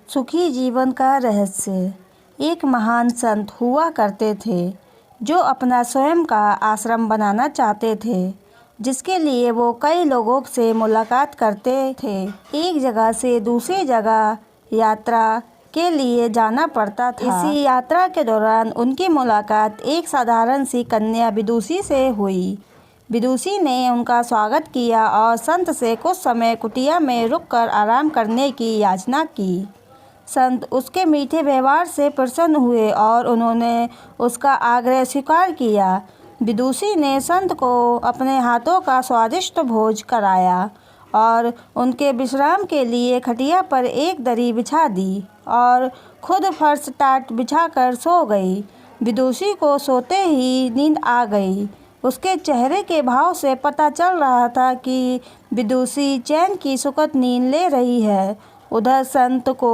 सुखी जीवन का रहस्य। एक महान संत हुआ करते थे जो अपना स्वयं का आश्रम बनाना चाहते थे, जिसके लिए वो कई लोगों से मुलाकात करते थे। एक जगह से दूसरी जगह यात्रा के लिए जाना पड़ता था। इसी यात्रा के दौरान उनकी मुलाकात एक साधारण सी कन्या विदुषी से हुई। विदुषी ने उनका स्वागत किया और संत से कुछ समय कुटिया में रुककर आराम करने की याचना की। संत उसके मीठे व्यवहार से प्रसन्न हुए और उन्होंने उसका आग्रह स्वीकार किया। विदुषी ने संत को अपने हाथों का स्वादिष्ट भोज कराया और उनके विश्राम के लिए खटिया पर एक दरी बिछा दी और खुद फर्श टाट बिछाकर सो गई। विदुषी को सोते ही नींद आ गई। उसके चेहरे के भाव से पता चल रहा था कि विदुषी चैन की सुखद नींद ले रही है। उधर संत को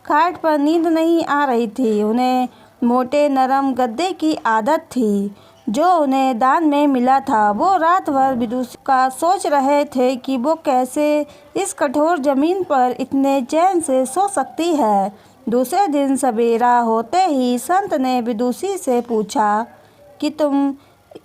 खाट पर नींद नहीं आ रही थी। उन्हें मोटे नरम गद्दे की आदत थी जो उन्हें दान में मिला था। वो रात भर विदुषी का सोच रहे थे कि वो कैसे इस कठोर जमीन पर इतने चैन से सो सकती है। दूसरे दिन सवेरा होते ही संत ने विदुषी से पूछा कि तुम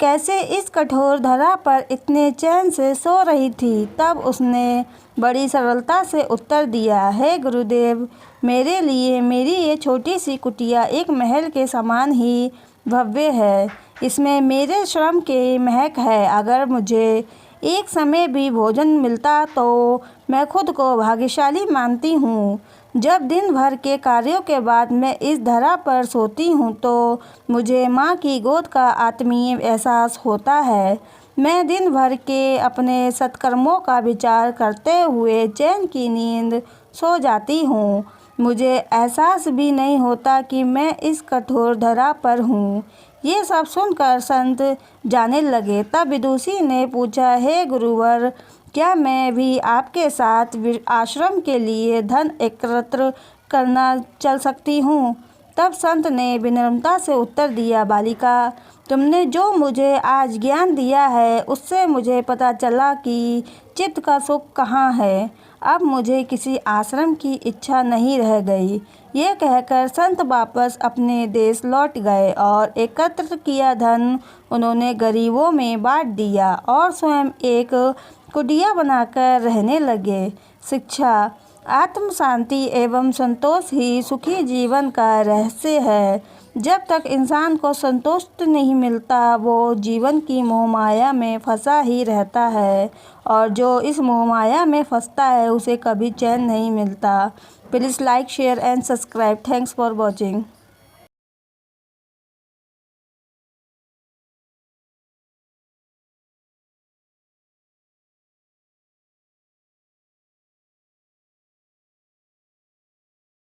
कैसे इस कठोर धरा पर इतने चैन से सो रही थी। तब उसने बड़ी सरलता से उत्तर दिया, हे गुरुदेव, मेरे लिए मेरी ये छोटी सी कुटिया एक महल के समान ही भव्य है। इसमें मेरे श्रम की महक है। अगर मुझे एक समय भी भोजन मिलता तो मैं खुद को भाग्यशाली मानती हूँ। जब दिन भर के कार्यों के बाद मैं इस धरा पर सोती हूँ तो मुझे माँ की गोद का आत्मीय एहसास होता है। मैं दिन भर के अपने सत्कर्मों का विचार करते हुए चैन की नींद सो जाती हूँ। मुझे एहसास भी नहीं होता कि मैं इस कठोर धरा पर हूँ। ये सब सुनकर संत जाने लगे। तब विदुषी ने पूछा, हे गुरुवर, क्या मैं भी आपके साथ आश्रम के लिए धन एकत्र करना चल सकती हूँ? तब संत ने विनम्रता से उत्तर दिया, बालिका, तुमने जो मुझे आज ज्ञान दिया है उससे मुझे पता चला कि चित्त का सुख कहाँ है। अब मुझे किसी आश्रम की इच्छा नहीं रह गई। ये कहकर संत वापस अपने देश लौट गए और एकत्र किया धन उन्होंने गरीबों में बांट दिया और स्वयं एक कुटिया बनाकर रहने लगे। शिक्षा। आत्म शांति एवं संतोष ही सुखी जीवन का रहस्य है। जब तक इंसान को संतोष नहीं मिलता वो जीवन की मोहमाया में फंसा ही रहता है और जो इस मोहमाया में फंसता है उसे कभी चैन नहीं मिलता। Please like, share and subscribe. Thanks for watching.